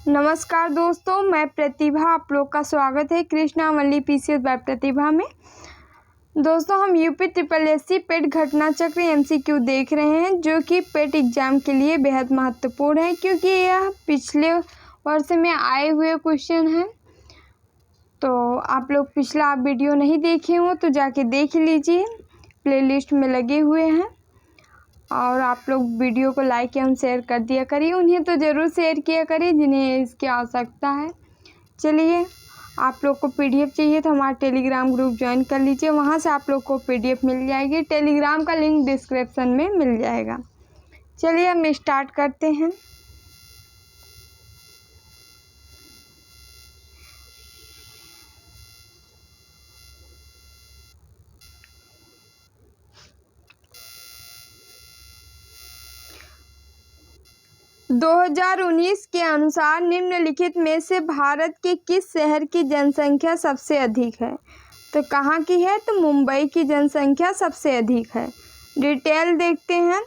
नमस्कार दोस्तों, मैं प्रतिभा। आप लोग का स्वागत है कृष्णा वल्ली पीसीएस बाय प्रतिभा में। दोस्तों, हम यूपी ट्रिपल एससी पेट घटना चक्र एमसीक्यू देख रहे हैं, जो कि पेट एग्जाम के लिए बेहद महत्वपूर्ण है, क्योंकि यह पिछले वर्ष में आए हुए क्वेश्चन हैं। तो आप लोग पिछला वीडियो नहीं देखे हो तो जाके देख लीजिए, प्लेलिस्ट में लगे हुए हैं। और आप लोग वीडियो को लाइक एवं शेयर कर दिया करिए, उन्हें तो ज़रूर शेयर किया करिए जिन्हें इसकी आवश्यकता है। चलिए, आप लोग को पीडीएफ चाहिए तो हमारा टेलीग्राम ग्रुप ज्वाइन कर लीजिए, वहाँ से आप लोग को पीडीएफ मिल जाएगी। टेलीग्राम का लिंक डिस्क्रिप्शन में मिल जाएगा। चलिए, हम स्टार्ट करते हैं। दो 2019 के अनुसार निम्नलिखित में से भारत के किस शहर की जनसंख्या सबसे अधिक है? तो कहाँ की है? तो मुंबई की जनसंख्या सबसे अधिक है। डिटेल देखते हैं।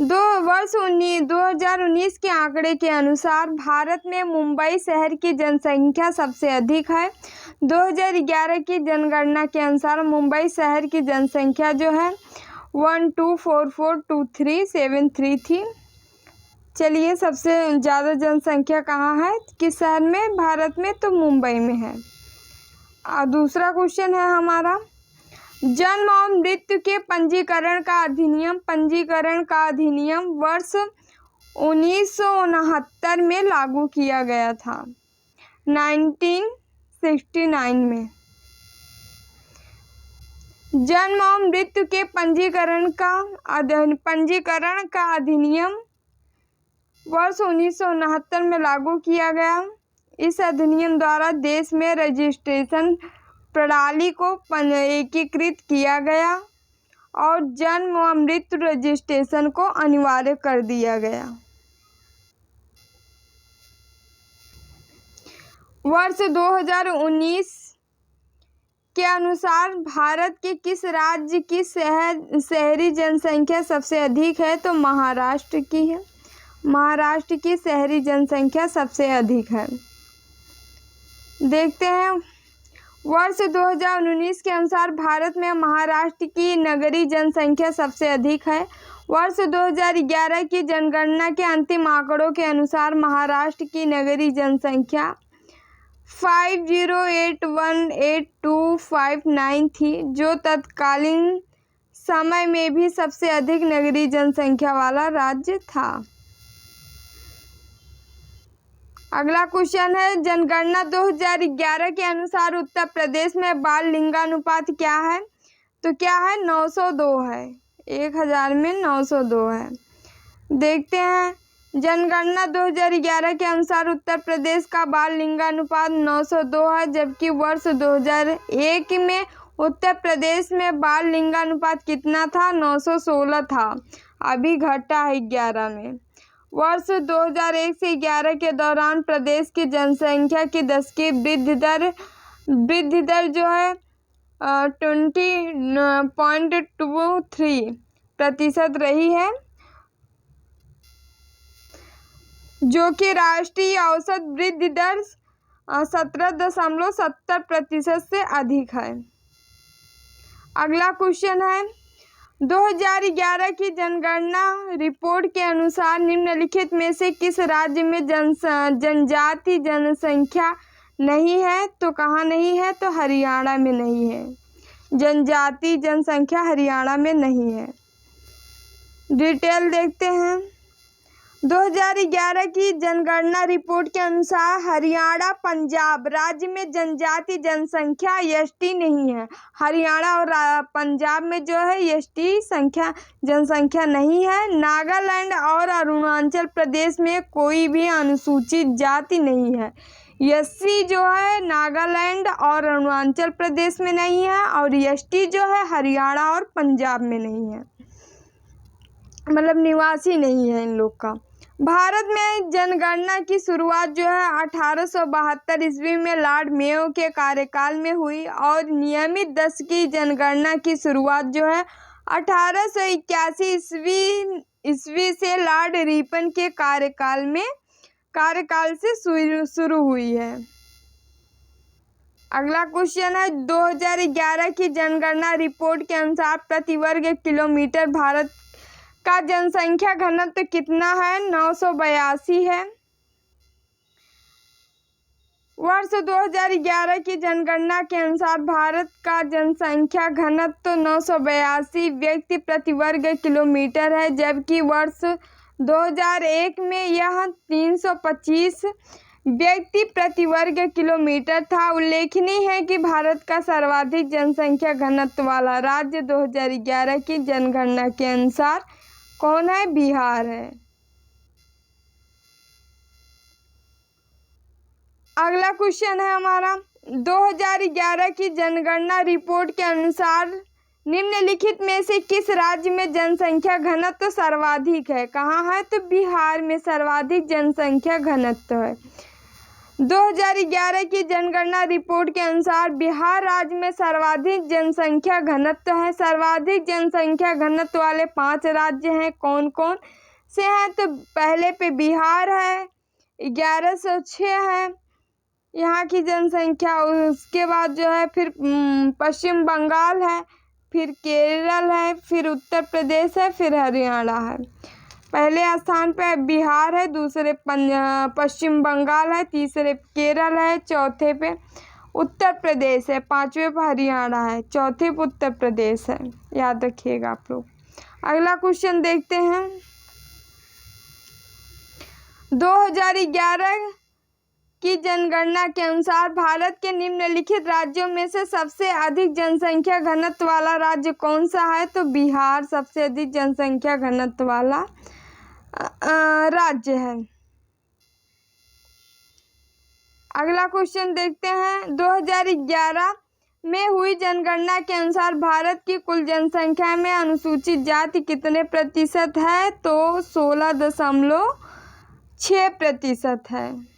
2019 के आंकड़े के अनुसार भारत में मुंबई शहर की जनसंख्या सबसे अधिक है। 2011 की जनगणना के अनुसार मुंबई शहर की जनसंख्या जो है 12442373 थी। चलिए, सबसे ज़्यादा जनसंख्या कहाँ है, किस शहर में भारत में? तो मुंबई में है। दूसरा क्वेश्चन है हमारा, जन्म और मृत्यु के पंजीकरण का अधिनियम वर्ष 1969 में लागू किया गया था। 1969 में जन्म और मृत्यु के पंजीकरण का अधिनियम वर्ष 1969 में लागू किया गया। इस अधिनियम द्वारा देश में रजिस्ट्रेशन प्रणाली को एकीकृत किया गया और जन्म व मृत्यु रजिस्ट्रेशन को अनिवार्य कर दिया गया। वर्ष 2019 के अनुसार भारत के किस राज्य की शहरी जनसंख्या सबसे अधिक है? तो महाराष्ट्र की है। महाराष्ट्र की शहरी जनसंख्या सबसे अधिक है। देखते हैं, वर्ष 2019 के अनुसार भारत में महाराष्ट्र की नगरीय जनसंख्या सबसे अधिक है। वर्ष 2011 की जनगणना के अंतिम आंकड़ों के अनुसार महाराष्ट्र की नगरीय जनसंख्या 50818259 थी, जो तत्कालीन समय में भी सबसे अधिक नगरीय जनसंख्या वाला राज्य था। अगला क्वेश्चन है, जनगणना 2011 के अनुसार उत्तर प्रदेश में बाल लिंगानुपात क्या है? तो क्या है? 902 है। 1000 में 902 है। देखते हैं, जनगणना 2011 के अनुसार उत्तर प्रदेश का बाल लिंगानुपात 902 है, जबकि वर्ष 2001 में उत्तर प्रदेश में बाल लिंगानुपात कितना था? 916 था। अभी घटा है 11 में। वर्ष 2001 से 11 के दौरान प्रदेश की जनसंख्या की दशकीय वृद्धि दर जो है 20.23% रही है, जो कि राष्ट्रीय औसत वृद्धि दर 17.70% से अधिक है। अगला क्वेश्चन है, 2011 की जनगणना रिपोर्ट के अनुसार निम्नलिखित में से किस राज्य में जनजाति जनसंख्या नहीं है? तो कहाँ नहीं है? तो हरियाणा में नहीं है। जनजाति जनसंख्या हरियाणा में नहीं है। डिटेल देखते हैं, 2011 की जनगणना रिपोर्ट के अनुसार हरियाणा पंजाब राज्य में जनजाति जनसंख्या एसटी नहीं है। हरियाणा और पंजाब में जो है एसटी जनसंख्या नहीं है। नागालैंड और अरुणाचल प्रदेश में कोई भी अनुसूचित जाति नहीं है। एससी जो है नागालैंड और अरुणाचल प्रदेश में नहीं है, और एसटी जो है हरियाणा और पंजाब में नहीं है, मतलब निवासी नहीं है इन लोग का। भारत में जनगणना की शुरुआत जो है 1872 ईस्वी में लॉर्ड मेयो के कार्यकाल में हुई, और नियमित दशकीय जनगणना की शुरुआत जो है 1881 ईस्वी से लॉर्ड रिपन के कार्यकाल में कार्यकाल से शुरू हुई है। अगला क्वेश्चन है 2011 की जनगणना रिपोर्ट के अनुसार प्रति वर्ग किलोमीटर भारत का जनसंख्या घनत्व कितना है? 982 है। वर्ष 2011 की जनगणना के अनुसार भारत का जनसंख्या घनत्व 982 व्यक्ति प्रति वर्ग किलोमीटर है, जबकि वर्ष 2001 में यह 325 व्यक्ति प्रति वर्ग किलोमीटर था। उल्लेखनीय है कि भारत का सर्वाधिक जनसंख्या घनत्व वाला राज्य 2011 की जनगणना के अनुसार कौन है? बिहार है। अगला क्वेश्चन है हमारा 2011 की जनगणना रिपोर्ट के अनुसार निम्नलिखित में से किस राज्य में जनसंख्या घनत्व सर्वाधिक है? कहाँ है? तो बिहार में सर्वाधिक जनसंख्या घनत्व है। 2011 की जनगणना रिपोर्ट के अनुसार बिहार राज्य में सर्वाधिक जनसंख्या घनत्व है। सर्वाधिक जनसंख्या घनत्व वाले 5 राज्य हैं, कौन कौन से हैं? तो पहले पे बिहार है, 1106 है यहाँ की जनसंख्या। उसके बाद जो है फिर पश्चिम बंगाल है, फिर केरल है, फिर उत्तर प्रदेश है, फिर हरियाणा है। पहले स्थान पे बिहार है, दूसरे पश्चिम बंगाल है, तीसरे केरल है, चौथे पे उत्तर प्रदेश है, पांचवे पे हरियाणा है, चौथे पे उत्तर प्रदेश है। याद रखिएगा आप लोग। अगला क्वेश्चन देखते हैं 2011 की जनगणना के अनुसार भारत के निम्नलिखित राज्यों में से सबसे अधिक जनसंख्या घनत्व वाला राज्य कौन सा है? तो बिहार सबसे अधिक जनसंख्या घनत्व वाला राज्य है। अगला क्वेश्चन देखते हैं 2011 में हुई जनगणना के अनुसार भारत की कुल जनसंख्या में अनुसूचित जाति कितने प्रतिशत है? तो 16.6% है।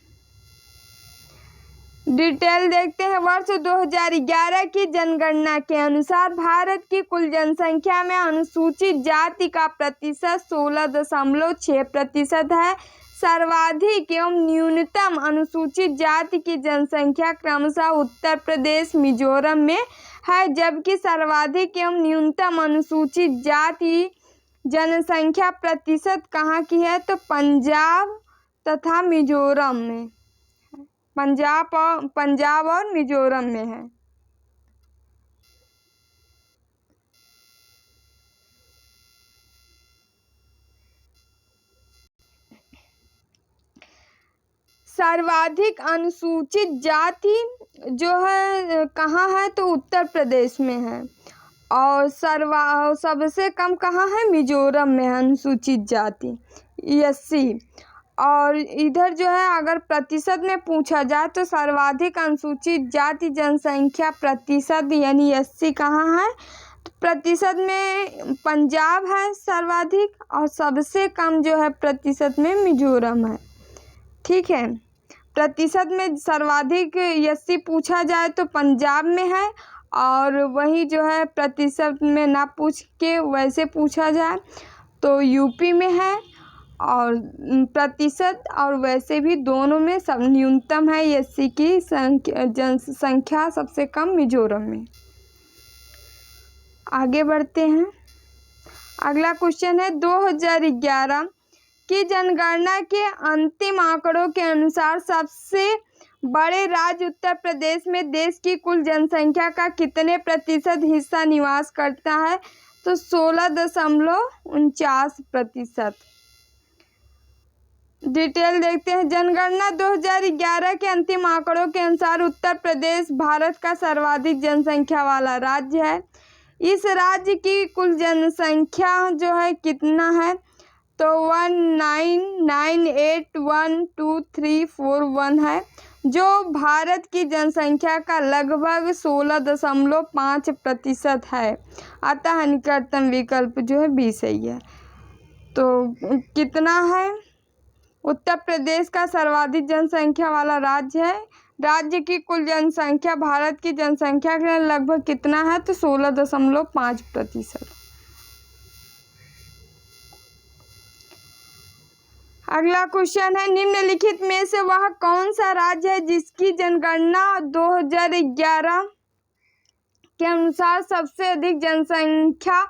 डिटेल देखते हैं। वर्ष 2011 की जनगणना के अनुसार भारत की कुल जनसंख्या में अनुसूचित जाति का प्रतिशत 16.6% है। सर्वाधिक एवं न्यूनतम अनुसूचित जाति की जनसंख्या क्रमशः उत्तर प्रदेश, मिजोरम में है, जबकि सर्वाधिक एवं न्यूनतम अनुसूचित जाति जनसंख्या प्रतिशत कहाँ की है? तो पंजाब तथा मिजोरम में, पंजाब और मिजोरम में है। सर्वाधिक अनुसूचित जाति जो है कहाँ है? तो उत्तर प्रदेश में है। और सबसे कम कहाँ है? मिजोरम में है अनुसूचित जाति, SC। और इधर जो है अगर प्रतिशत में पूछा जाए तो सर्वाधिक अनुसूचित जाति जनसंख्या प्रतिशत यानी SC कहाँ है? तो प्रतिशत में पंजाब है सर्वाधिक, और सबसे कम जो है प्रतिशत में मिजोरम है। ठीक है, प्रतिशत में सर्वाधिक SC पूछा जाए तो पंजाब में है, और वही जो है प्रतिशत में ना पूछ के वैसे पूछा जाए तो यूपी में है, और प्रतिशत और वैसे भी दोनों में सब न्यूनतम है SC की जनसंख्या सबसे कम मिजोरम में। आगे बढ़ते हैं। अगला क्वेश्चन है 2011 की जनगणना के अंतिम आंकड़ों के अनुसार सबसे बड़े राज्य उत्तर प्रदेश में देश की कुल जनसंख्या का कितने प्रतिशत हिस्सा निवास करता है? तो 16.49%। डिटेल देखते हैं। जनगणना 2011 के अंतिम आंकड़ों के अनुसार उत्तर प्रदेश भारत का सर्वाधिक जनसंख्या वाला राज्य है। इस राज्य की कुल जनसंख्या जो है कितना है? तो 199812341 है, जो भारत की जनसंख्या का लगभग 16.5% है। अतः निकटतम विकल्प जो है 20 सही है। तो कितना है? उत्तर प्रदेश का सर्वाधिक जनसंख्या वाला राज्य है। राज्य की कुल जनसंख्या भारत की जनसंख्या के लगभग कितना है? तो 16.5%। अगला क्वेश्चन है, निम्नलिखित में से वह कौन सा राज्य है जिसकी जनगणना 2011 के अनुसार सबसे अधिक जनसंख्या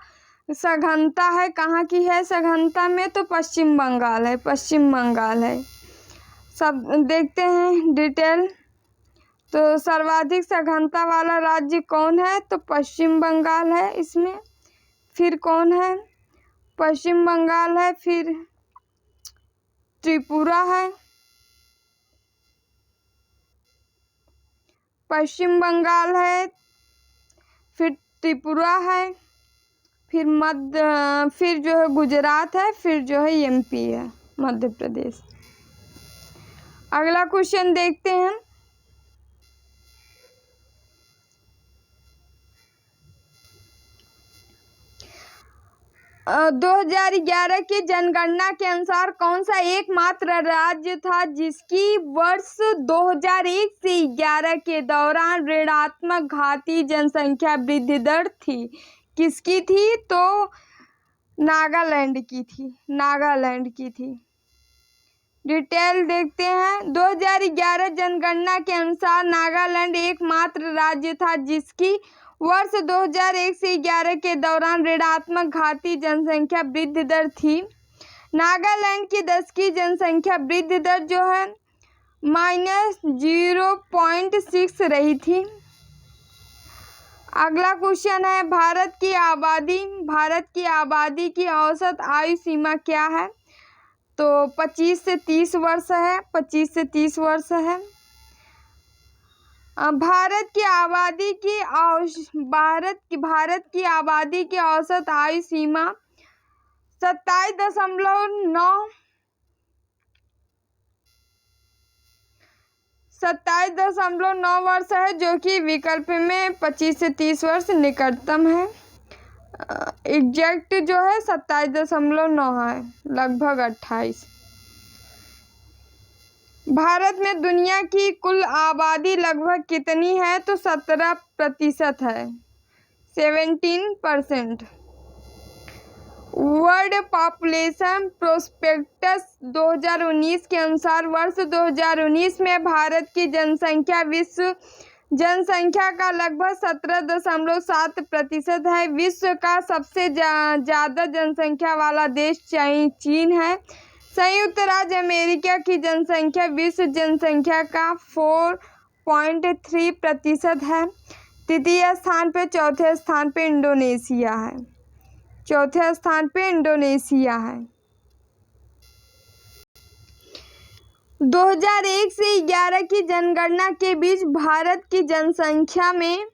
सघनता है? कहाँ की है सघनता में? तो पश्चिम बंगाल है, पश्चिम बंगाल है। सब देखते हैं डिटेल। तो सर्वाधिक सघनता वाला राज्य कौन है? तो पश्चिम बंगाल है इसमें। फिर कौन है? पश्चिम बंगाल है, फिर त्रिपुरा है, पश्चिम बंगाल है, फिर त्रिपुरा है, फिर जो है गुजरात है, फिर जो है एमपी है, मध्य प्रदेश। अगला क्वेश्चन देखते हैं। 2011 की जनगणना के अनुसार कौन सा एकमात्र राज्य था जिसकी वर्ष 2001 से 11 के दौरान ऋणात्मक घातीय जनसंख्या वृद्धि दर थी? किसकी थी? तो नागालैंड की थी, नागालैंड की थी। डिटेल देखते हैं। 2011 जनगणना के अनुसार नागालैंड एकमात्र राज्य था जिसकी वर्ष 2001 से 11 के दौरान ऋणात्मक घातीय जनसंख्या वृद्धि दर थी। नागालैंड की 10 की जनसंख्या वृद्धि दर जो है -0.6 रही थी। अगला क्वेश्चन है, भारत की आबादी की औसत आयु सीमा क्या है? तो 25 से 30 वर्ष है, 25 से 30 वर्ष है। भारत की आबादी की औसत आयु सीमा 27.9 वर्ष है, जो कि विकल्प में 25 से 30 वर्ष निकटतम है। एग्जैक्ट जो है 27.9 है, लगभग 28। भारत में दुनिया की कुल आबादी लगभग कितनी है? तो 17% है, 17%। वर्ल्ड पॉपुलेशन प्रोस्पेक्टस 2019 के अनुसार वर्ष 2019 में भारत की जनसंख्या विश्व जनसंख्या का लगभग 17.7% है। विश्व का सबसे ज़्यादा जनसंख्या वाला देश चीन है। संयुक्त राज्य अमेरिका की जनसंख्या विश्व जनसंख्या का 4.3% है। तृतीय स्थान पे, चौथे स्थान पे इंडोनेशिया है, चौथे स्थान पे इंडोनेशिया है। 2001 से 11 की जनगणना के बीच भारत की जनसंख्या में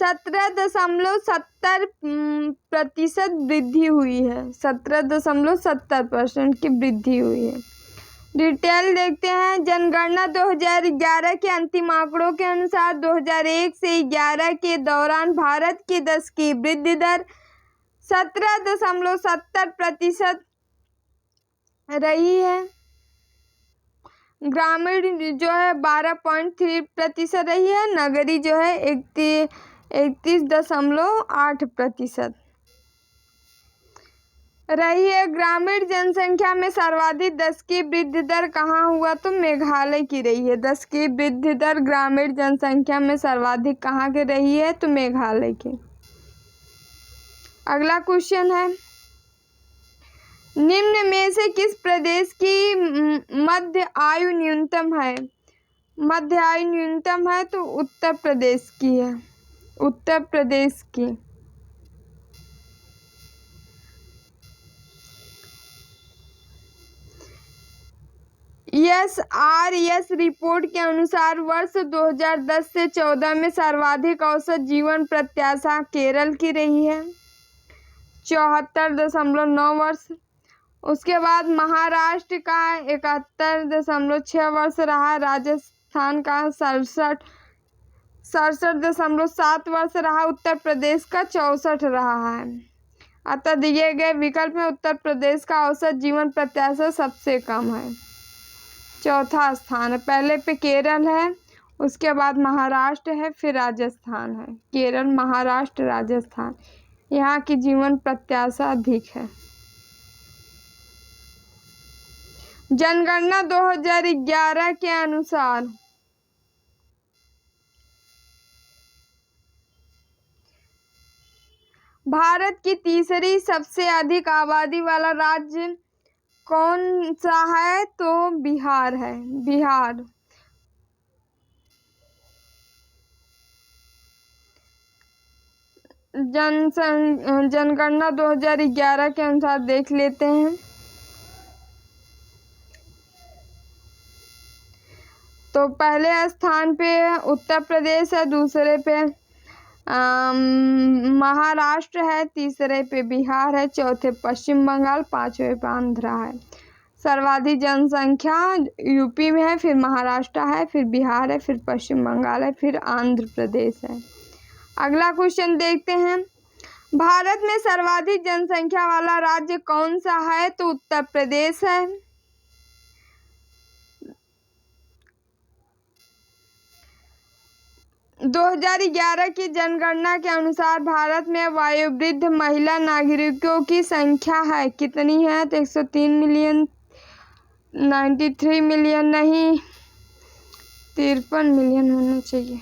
17.70% वृद्धि हुई है, 17.70% की वृद्धि हुई है। डिटेल देखते हैं। जनगणना 2011 के अंतिम आंकड़ों के अनुसार 2001 से 11 के दौरान भारत की 10 की वृद्धि दर 17.70% रही है। ग्रामीण जो है 12.3% रही है। नगरीय जो है 31.8% रही है। ग्रामीण जनसंख्या में सर्वाधिक 10 की वृद्धि दर कहाँ हुआ? तो मेघालय की रही है। 10 की वृद्धि दर ग्रामीण जनसंख्या में सर्वाधिक कहाँ की रही है? तो मेघालय की। अगला क्वेश्चन है, निम्न में से किस प्रदेश की मध्य आयु न्यूनतम है? मध्य आयु न्यूनतम है तो उत्तर प्रदेश की है, उत्तर प्रदेश की। SRS रिपोर्ट के अनुसार वर्ष 2010 से 14 में सर्वाधिक औसत जीवन प्रत्याशा केरल की रही है, 74.9 वर्ष। उसके बाद महाराष्ट्र का 71.6 वर्ष रहा, राजस्थान का 67.7 वर्ष रहा, उत्तर प्रदेश का 64 रहा है। अतः दिए गए विकल्प में उत्तर प्रदेश का औसत जीवन प्रत्याशा सबसे कम है, चौथा स्थान है। पहले पे केरल है, उसके बाद महाराष्ट्र है, फिर राजस्थान है। केरल, महाराष्ट्र, राजस्थान, यहाँ की जीवन प्रत्याशा अधिक है। जनगणना 2011 के अनुसार भारत की तीसरी सबसे अधिक आबादी वाला राज्य कौन सा है? तो बिहार है, बिहार। जनगणना 2011 के अनुसार देख लेते हैं। तो पहले स्थान पे उत्तर प्रदेश है, दूसरे पे महाराष्ट्र है, तीसरे पे बिहार है, चौथे पश्चिम बंगाल, पांचवे पे आंध्र है। सर्वाधिक जनसंख्या यूपी में है, फिर महाराष्ट्र है, फिर बिहार है, फिर पश्चिम बंगाल है, फिर आंध्र प्रदेश है। अगला क्वेश्चन देखते हैं। भारत में सर्वाधिक जनसंख्या वाला राज्य कौन सा है? तो उत्तर प्रदेश है। - 2011 की जनगणना के अनुसार भारत में वयोवृद्ध महिला नागरिकों की संख्या है कितनी है? तो 103 मिलियन, 93 मिलियन नहीं, 53 मिलियन होना चाहिए।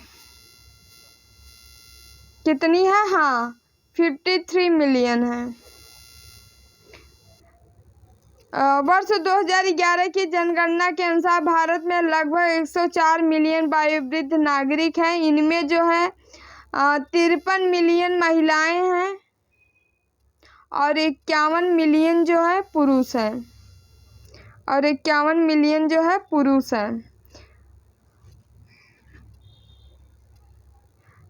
कितनी है? हाँ, 53 मिलियन है। वर्ष 2011 की जनगणना के अनुसार भारत में लगभग 104 मिलियन वयोवृद्ध नागरिक हैं। इनमें जो है 53 मिलियन महिलाएं हैं और 51 मिलियन जो है पुरुष हैं, और 51 मिलियन जो है पुरुष हैं।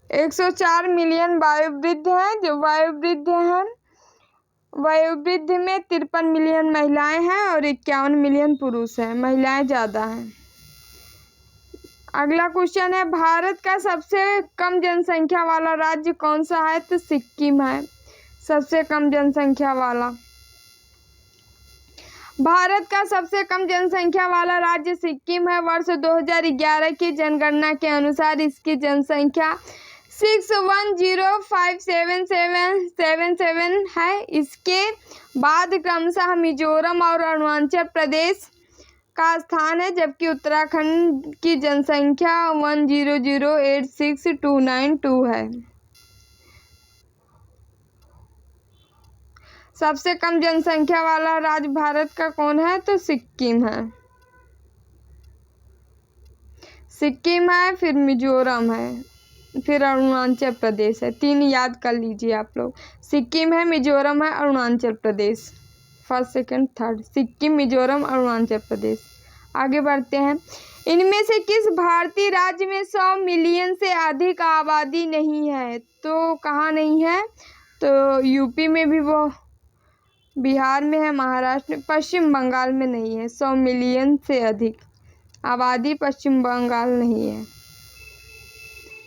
104 मिलियन वयोवृद्ध हैं, जो वयोवृद्ध हैं। वयोवृद्ध में 53 मिलियन महिलाएं हैं और 51 मिलियन पुरुष हैं, महिलाएं ज़्यादा हैं। अगला क्वेश्चन है, भारत का सबसे कम जनसंख्या वाला राज्य कौन सा है? तो सिक्किम है, सबसे कम जनसंख्या वाला। भारत का सबसे कम जनसंख्या वाला राज्य सिक्किम है। वर्ष 2011 की जनगणना के अनुसार इसकी जनसंख्या 61057777 है। इसके बाद क्रमशः मिजोरम और अरुणाचल प्रदेश का स्थान है, जबकि उत्तराखंड की जनसंख्या 100,86292 है। सबसे कम जनसंख्या वाला राज्य भारत का कौन है? तो सिक्किम है। सिक्किम है, फिर मिजोरम है, फिर अरुणाचल प्रदेश है। 3 याद कर लीजिए आप लोग। सिक्किम है, मिजोरम है, Arunachal Pradesh. First, second, third, Sikkim, Mizoram, Arunachal Pradesh. आगे बढ़ते हैं। इनमें से किस भारतीय राज्य में 100 मिलियन से अधिक आबादी नहीं है? तो कहाँ नहीं है? तो यूपी में भी वो, बिहार में है, महाराष्ट्र में, पश्चिम बंगाल में नहीं है। 100 मिलियन से अधिक आबादी पश्चिम बंगाल नहीं है।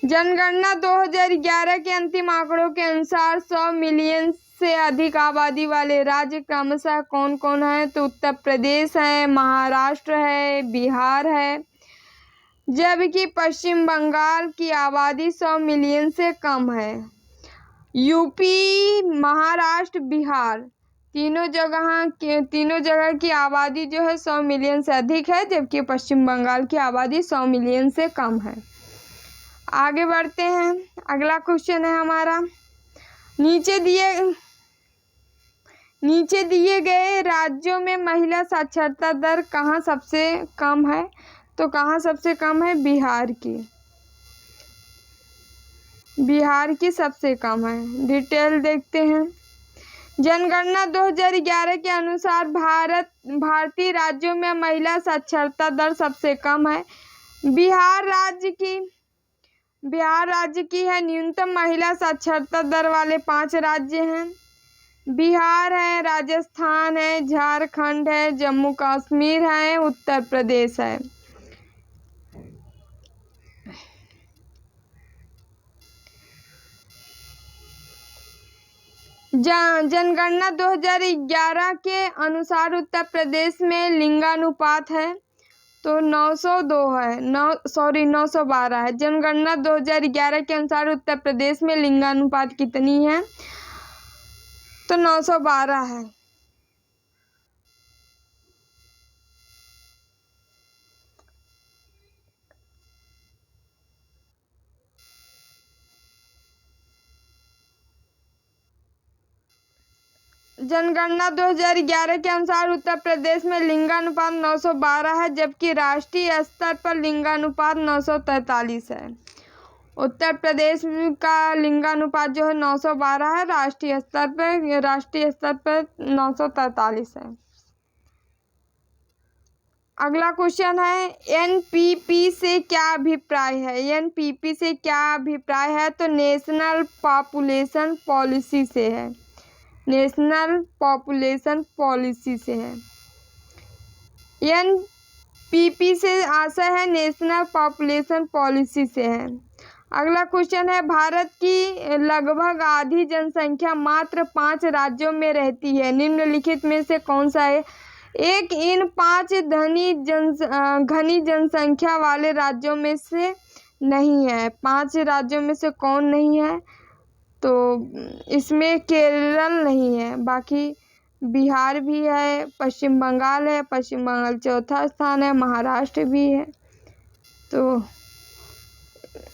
जनगणना 2011 के अंतिम आंकड़ों के अनुसार 100 मिलियन से अधिक आबादी वाले राज्य क्रमशः कौन कौन है? तो उत्तर प्रदेश है, महाराष्ट्र है, बिहार है, जबकि पश्चिम बंगाल की आबादी 100 मिलियन से कम है। यूपी, महाराष्ट्र, बिहार तीनों जगह की आबादी जो है 100 मिलियन से अधिक है, जबकि पश्चिम बंगाल की आबादी 100 मिलियन से कम है। आगे बढ़ते हैं। अगला क्वेश्चन है हमारा, नीचे दिए गए राज्यों में महिला साक्षरता दर कहाँ सबसे कम है? तो कहाँ सबसे कम है? बिहार की सबसे कम है। डिटेल देखते हैं। जनगणना 2011 के अनुसार भारतीय राज्यों में महिला साक्षरता दर सबसे कम है। बिहार राज्य की है। न्यूनतम महिला साक्षरता दर वाले 5 राज्य हैं। बिहार है, राजस्थान है, झारखंड है, जम्मू कश्मीर है, उत्तर प्रदेश है। जनगणना 2011 के अनुसार उत्तर प्रदेश में लिंगानुपात है तो 902 है, 912 है। जनगणना 2011 के अनुसार उत्तर प्रदेश में लिंगानुपात कितनी है? तो 912 है। जनगणना 2011 के अनुसार उत्तर प्रदेश में लिंगानुपात 912 है, जबकि राष्ट्रीय स्तर पर लिंगानुपात 943 है। उत्तर प्रदेश का लिंगानुपात जो है 912 है, राष्ट्रीय स्तर पर 943 है। अगला क्वेश्चन है एनपीपी से क्या अभिप्राय है। एनपीपी से क्या अभिप्राय है, तो नेशनल पॉपुलेशन पॉलिसी से है। नेशनल पॉपुलेशन पॉलिसी से है। एनपीपी से आशय है नेशनल पॉपुलेशन पॉलिसी से है। अगला क्वेश्चन है भारत की लगभग आधी जनसंख्या मात्र 5 राज्यों में रहती है, निम्नलिखित में से कौन सा है। एक इन 5 घनी जनसंख्या वाले राज्यों में से नहीं है। 5 राज्यों में से कौन नहीं है, तो इसमें केरल नहीं है, बाकी बिहार भी है, पश्चिम बंगाल है, पश्चिम बंगाल चौथा स्थान है, महाराष्ट्र भी है। तो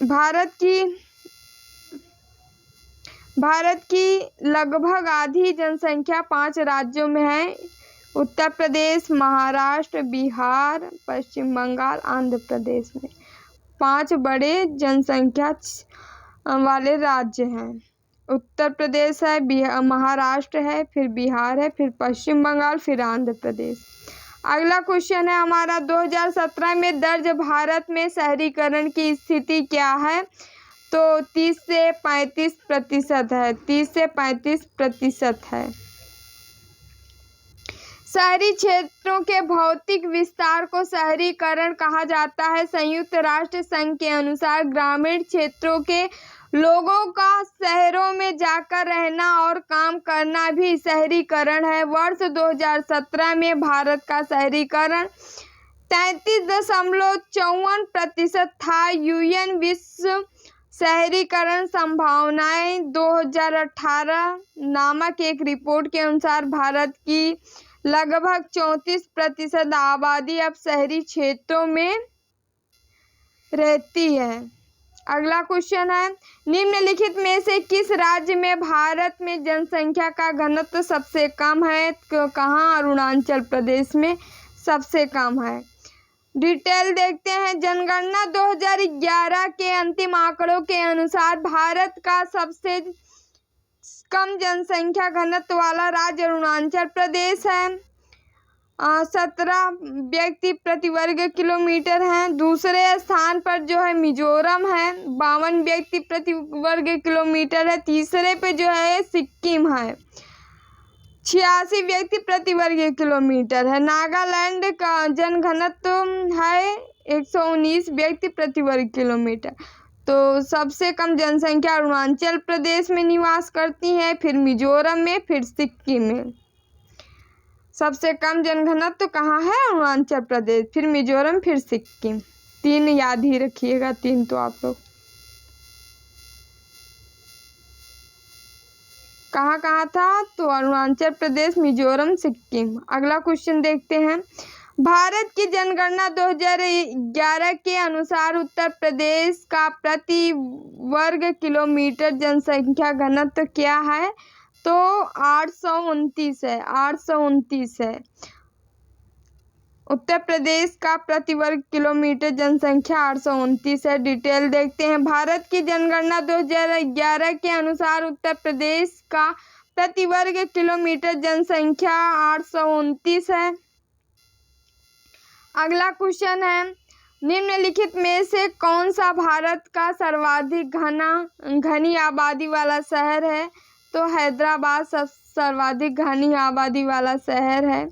भारत की लगभग आधी जनसंख्या 5 राज्यों में है। उत्तर प्रदेश, महाराष्ट्र, बिहार, पश्चिम बंगाल, आंध्र प्रदेश में 5 बड़े जनसंख्या वाले राज्य हैं। उत्तर प्रदेश है, महाराष्ट्र है, फिर बिहार है, फिर पश्चिम बंगाल, फिर आंध्र प्रदेश। अगला क्वेश्चन है हमारा 2017 में दर्ज भारत में शहरीकरण की स्थिति क्या है, तो 30 से 35% है। 30 से 35% है। शहरी क्षेत्रों के भौतिक विस्तार को शहरीकरण कहा जाता है। संयुक्त राष्ट्र संघ के अनुसार ग्रामीण क्षेत्रों के लोगों का शहरों में जाकर रहना और काम करना भी शहरीकरण है। वर्ष 2017 में भारत का शहरीकरण 33.54% था। यूएन विश्व शहरीकरण संभावनाएं 2018 नामक एक रिपोर्ट के अनुसार भारत की लगभग 34% आबादी अब शहरी क्षेत्रों में रहती है। अगला क्वेश्चन है निम्नलिखित में से किस राज्य में भारत में जनसंख्या का घनत्व सबसे कम है, कहाँ। अरुणाचल प्रदेश में सबसे कम है। डिटेल देखते हैं। जनगणना 2011 के अंतिम आंकड़ों के अनुसार भारत का सबसे कम जनसंख्या घनत्व वाला राज्य अरुणाचल प्रदेश है। 17 व्यक्ति प्रति वर्ग किलोमीटर हैं। दूसरे स्थान पर जो है मिजोरम है, 52 व्यक्ति प्रति वर्ग किलोमीटर है। तीसरे पे जो है सिक्किम है, 86 व्यक्ति प्रति वर्ग किलोमीटर है। नागालैंड का जनघनत्व है 119 व्यक्ति प्रति वर्ग किलोमीटर। तो सबसे कम जनसंख्या अरुणाचल प्रदेश में निवास करती है, फिर मिजोरम में, फिर सिक्किम में। सबसे कम जनघनत्व कहाँ है, अरुणाचल प्रदेश, फिर मिजोरम, फिर सिक्किम। 3 याद ही रखिएगा, 3 तो आप लोग कहाँ था, तो अरुणाचल प्रदेश, मिजोरम, सिक्किम। अगला क्वेश्चन देखते हैं। भारत की जनगणना 2011 के अनुसार उत्तर प्रदेश का प्रति वर्ग किलोमीटर जनसंख्या घनत्व क्या है, तो 829 है। 829 है उत्तर प्रदेश का प्रति वर्ग किलोमीटर जनसंख्या 829 है। डिटेल देखते हैं। भारत की जनगणना 2011 के अनुसार उत्तर प्रदेश का प्रति वर्ग किलोमीटर जनसंख्या 829 है। अगला क्वेश्चन है निम्नलिखित में से कौन सा भारत का सर्वाधिक घनी आबादी वाला शहर है, तो हैदराबाद सर्वाधिक घनी आबादी वाला शहर है।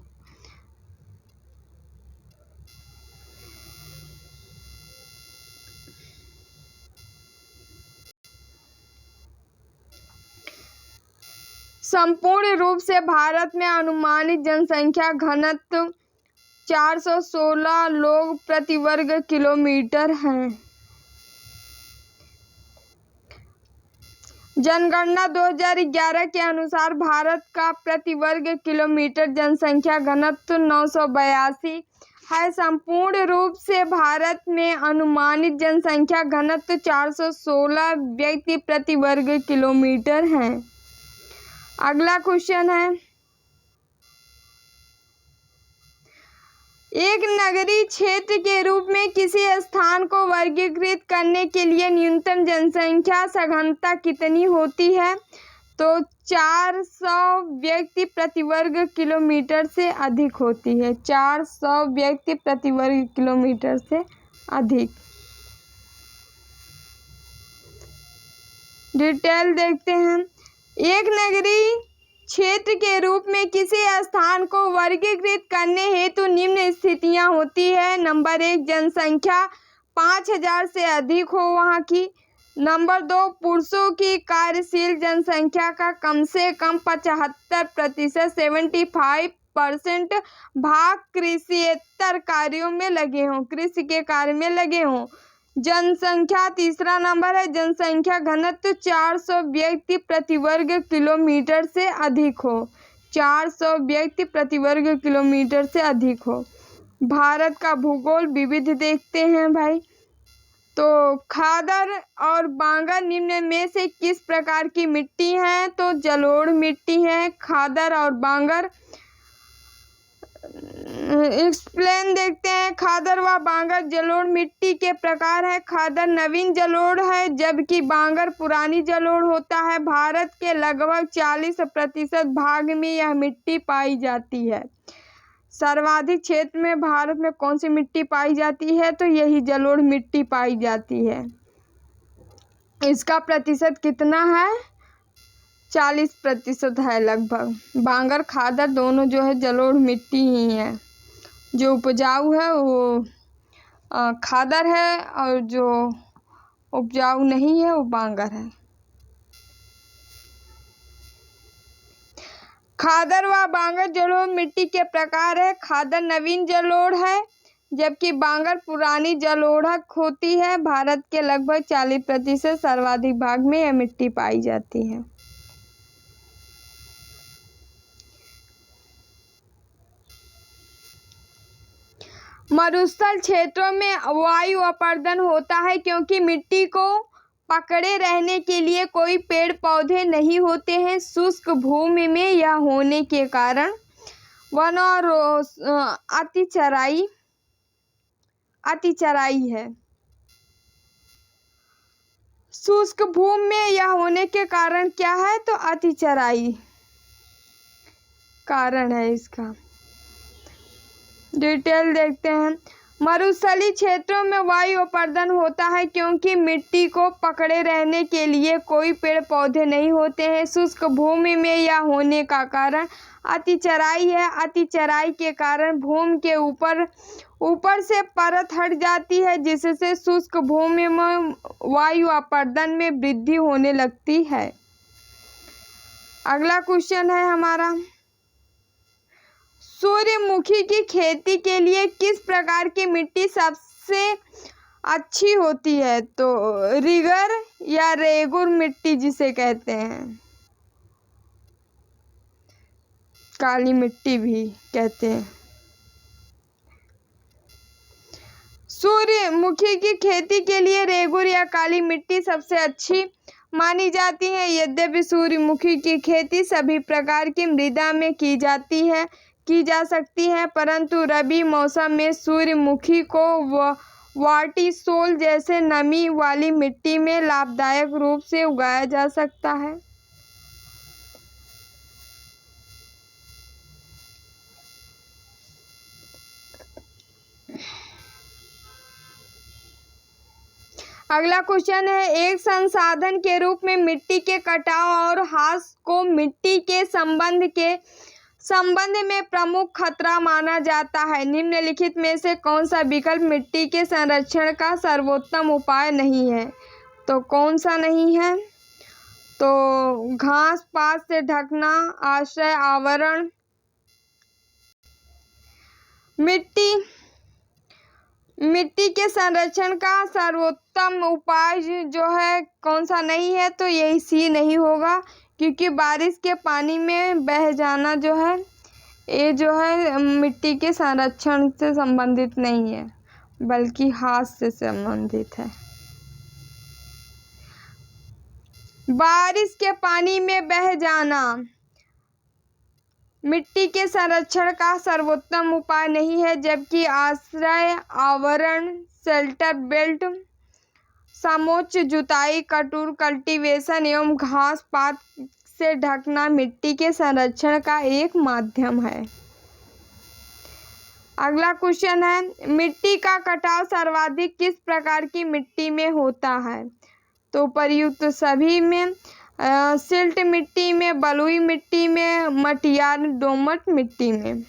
संपूर्ण रूप से भारत में अनुमानित जनसंख्या घनत्व 416 लोग प्रति वर्ग किलोमीटर हैं। जनगणना 2011 के अनुसार भारत का प्रति वर्ग किलोमीटर जनसंख्या घनत्व 982 है। संपूर्ण रूप से भारत में अनुमानित जनसंख्या घनत्व 416 व्यक्ति प्रति वर्ग किलोमीटर है। अगला क्वेश्चन है एक नगरीय क्षेत्र के रूप में किसी स्थान को वर्गीकृत करने के लिए न्यूनतम जनसंख्या सघनता कितनी होती है? तो 400 व्यक्ति प्रति वर्ग किलोमीटर से अधिक होती है। 400 व्यक्ति प्रति वर्ग किलोमीटर से अधिक। डिटेल देखते हैं। एक नगरीय क्षेत्र के रूप में किसी स्थान को वर्गीकृत करने हेतु निम्न स्थितियां होती है। नंबर 1, जनसंख्या 5000 से अधिक हो वहाँ की। नंबर 2, पुरुषों की कार्यशील जनसंख्या का कम से कम 75% 75% भाग कृषियेतर कार्यों में लगे हों, कृषि के कार्य में लगे हों। जनसंख्या, तीसरा नंबर है जनसंख्या घनत्व 400 व्यक्ति प्रति वर्ग किलोमीटर से अधिक हो। 400 व्यक्ति प्रति वर्ग किलोमीटर से अधिक हो। भारत का भूगोल विविध देखते हैं भाई। तो खादर और बांगर निम्न में से किस प्रकार की मिट्टी है? तो जलोढ़ मिट्टी है खादर और बांगर। एक्सप्लेन देखते हैं। खादर व बांगर जलोढ़ मिट्टी के प्रकार है। खादर नवीन जलोढ़ है जबकि बांगर पुरानी जलोढ़ होता है। भारत के लगभग 40% भाग में यह मिट्टी पाई जाती है। सर्वाधिक क्षेत्र में भारत में कौन सी मिट्टी पाई जाती है? तो यही जलोढ़ मिट्टी पाई जाती है। इसका प्रतिशत कितना है? 40% है लगभग। बांगर खादर दोनों जो है जलोढ़ मिट्टी ही है। जो उपजाऊ है वो खादर है और जो उपजाऊ नहीं है वो बांगर है। खादर व बांगर जलोढ़ मिट्टी के प्रकार है। खादर नवीन जलोढ़ है जबकि बांगर पुरानी जलोढ़ होती है। भारत के लगभग 40% सर्वाधिक भाग में यह मिट्टी पाई जाती है। मरुस्थल क्षेत्रों में वायु अपर्दन होता है क्योंकि मिट्टी को पकड़े रहने के लिए कोई पेड़ पौधे नहीं होते हैं। शुष्क भूमि में यह होने के कारण वन और अतिचराई है। शुष्क भूमि में यह होने के कारण क्या है? तो अतिचराई कारण है इसका। डिटेल देखते हैं। मरुस्थलीय क्षेत्रों में वायु अपर्दन होता है क्योंकि मिट्टी को पकड़े रहने के लिए कोई पेड़ पौधे नहीं होते हैं। शुष्क भूमि में यह होने का कारण अतिचराई है। अतिचराई के कारण भूमि के ऊपर से परत हट जाती है जिससे शुष्क भूमि में वायु अपर्दन में वृद्धि होने लगती है। अगला क्वेश्चन है हमारा, सूर्यमुखी की खेती के लिए किस प्रकार की मिट्टी सबसे अच्छी होती है? तो रिगर या रेगुर मिट्टी जिसे कहते हैं, काली मिट्टी भी कहते हैं। सूर्यमुखी की खेती के लिए रेगुर या काली मिट्टी सबसे अच्छी मानी जाती है। यद्यपि सूर्यमुखी की खेती सभी प्रकार की मृदा में की जा सकती है परंतु रबी मौसम में सूर्यमुखी को वाटिसोल जैसे नमी वाली मिट्टी में लाभदायक रूप से उगाया जा सकता है। अगला क्वेश्चन है, एक संसाधन के रूप में मिट्टी के कटाव और ह्रास को मिट्टी के संबंध में प्रमुख खतरा माना जाता है। निम्नलिखित में से कौन सा विकल्प मिट्टी के संरक्षण का सर्वोत्तम उपाय नहीं है? तो कौन सा नहीं है? तो घास पात से ढकना, आश्रय आवरण। मिट्टी के संरक्षण का सर्वोत्तम उपाय जो है कौन सा नहीं है? तो यही सी नहीं होगा क्योंकि बारिश के पानी में बह जाना जो है ये जो है मिट्टी के संरक्षण से संबंधित नहीं है बल्कि हाथ से संबंधित है। बारिश के पानी में बह जाना मिट्टी के संरक्षण का सर्वोत्तम उपाय नहीं है, जबकि आश्रय, आवरण, शेल्टर बेल्ट, समोच्च जुताई, कठोर कल्टीवेशन एवं घास पात से ढकना मिट्टी के संरक्षण का एक माध्यम है। अगला क्वेश्चन है, मिट्टी का कटाव सर्वाधिक किस प्रकार की मिट्टी में होता है? तो उपर्युक्त सभी में, सिल्ट मिट्टी में, बलुई मिट्टी में, मटियार दोमट मिट्टी में।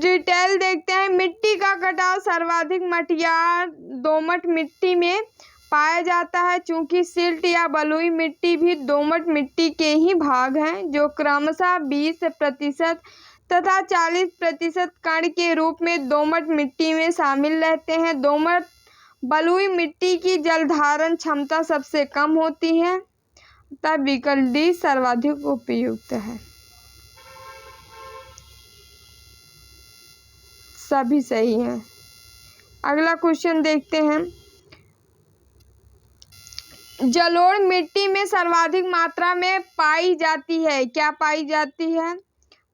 डिटेल देखते हैं। मिट्टी का कटाव सर्वाधिक मटियार दोमट मिट्टी में पाया जाता है, चूंकि सिल्ट या बलुई मिट्टी भी दोमट मिट्टी के ही भाग हैं, जो क्रमशः 20% तथा 40% कण के रूप में दोमट मिट्टी में शामिल रहते हैं। दोमट बलुई मिट्टी की जल धारण क्षमता सबसे कम होती है, तब विकल्प डी सर्वाधिक उपयुक्त है। सभी सही है। अगला क्वेश्चन देखते हैं। जलोढ़ मिट्टी में सर्वाधिक मात्रा में पाई जाती है। क्या पाई जाती है?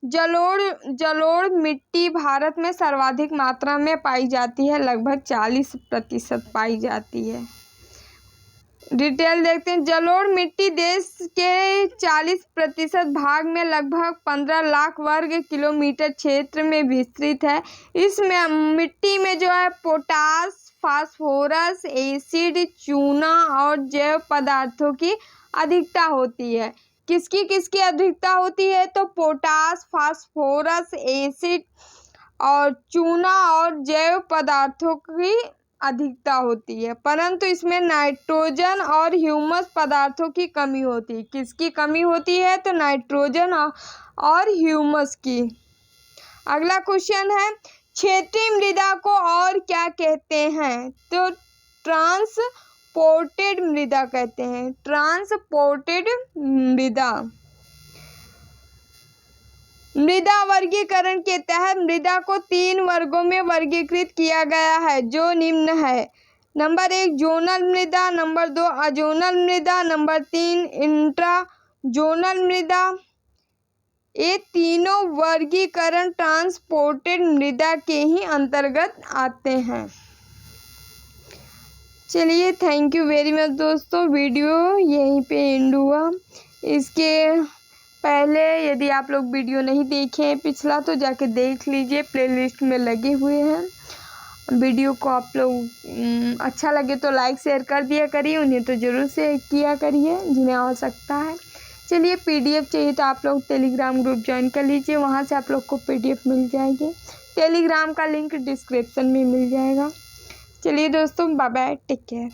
जलोढ़ मिट्टी भारत में सर्वाधिक मात्रा में पाई जाती है, लगभग 40% पाई जाती है। डिटेल देखते हैं। जलोढ़ मिट्टी देश के 40% भाग में लगभग 15 लाख वर्ग किलोमीटर क्षेत्र में विस्तृत है। इसमें मिट्टी में जो है पोटास, फास्फोरस, एसिड, चूना और जैव पदार्थों की अधिकता होती है। किसकी अधिकता होती है? तो पोटास, फास्फोरस, एसिड और चूना और जैव पदार्थों की अधिकता होती है, परंतु इसमें नाइट्रोजन और ह्यूमस पदार्थों की कमी होती है। किसकी कमी होती है? तो नाइट्रोजन और ह्यूमस की। अगला क्वेश्चन है, क्षेत्रीय मृदा को और क्या कहते हैं? तो ट्रांसपोर्टेड मृदा कहते हैं। ट्रांसपोर्टेड मृदा। मृदा वर्गीकरण के तहत मृदा को 3 वर्गों में वर्गीकृत किया गया है, जो निम्न है। नंबर 1 जोनल मृदा, नंबर 2 अजोनल मृदा, नंबर 3 इंट्राजोनल मृदा। ये तीनों वर्गीकरण ट्रांसपोर्टेड मृदा के ही अंतर्गत आते हैं। चलिए, थैंक यू वेरी मच दोस्तों। वीडियो यहीं पे एंड हुआ। इसके पहले यदि आप लोग वीडियो नहीं देखे पिछला, तो जाके देख लीजिए, प्लेलिस्ट में लगे हुए हैं। वीडियो को आप लोग अच्छा लगे तो लाइक शेयर कर दिया करिए, उन्हें तो ज़रूर शेयर किया करिए जिन्हें आवश्यकता है। चलिए, पीडीएफ चाहिए तो आप लोग टेलीग्राम ग्रुप ज्वाइन कर लीजिए, वहाँ से आप लोग को पीडीएफ मिल जाएगी। टेलीग्राम का लिंक डिस्क्रिप्शन में मिल जाएगा। चलिए दोस्तों, बाय बाय, टेक केयर।